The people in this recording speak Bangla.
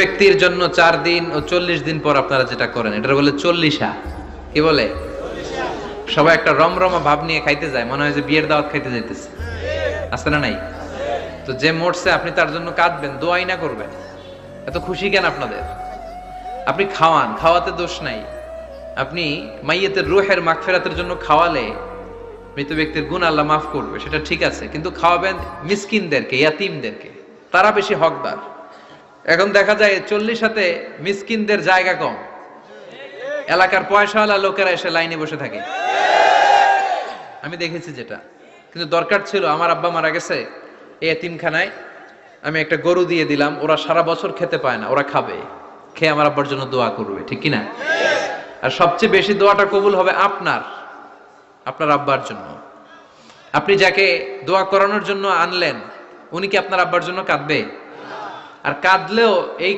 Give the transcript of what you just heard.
ব্যক্তির জন্য 4 দিন ও 40 দিন পর আপনারা যেটা করেন এটা বলে চল্লিশা। কি বলে? সবাই একটা রমরমা ভাব নিয়ে খাইতে যায়, মনে হয় যে বিয়ের দাওয়াত খাইতে যাইতেছে। আছে না নাই? তো যে মরছে আপনি তার জন্য কাঁদবেন, দোয়াই না করবেন, এত খুশি কেন আপনাদের? আপনি খাওয়ান, খাওয়াতে দোষ নাই। আপনি মাইয়েতের রুহের মাগফিরাতের জন্য খাওয়ালে মৃত ব্যক্তির গুণ আল্লাহ মাফ করবে, সেটা ঠিক আছে, কিন্তু খাওয়াবেন মিসকিনদেরকে, ইয়াতিমদেরকে, তারা বেশি হকদার। এখন দেখা যায় 40 হাতে মিসকিনদের জায়গা কম, এলাকার পয়সাওয়ালা লোকেরা এসে লাইনে বসে থাকে। আমি দেখেছি যেটা, কিন্তু দরকার ছিল আমার আব্বা মারা গেছে, এই এতিমখানায় আমি একটা গরু দিয়ে দিলাম, ওরা সারা বছর খেতে পায় না, ওরা খাবে, খেয়ে আমার আব্বার জন্য দোয়া করবে, ঠিক কিনা? আর সবচেয়ে বেশি দোয়াটা কবুল হবে আপনার আব্বার জন্য। আপনি যাকে দোয়া করানোর জন্য আনলেন, উনি কি আপনার আব্বার জন্য কাঁদবে? আর কাঁদলেও এই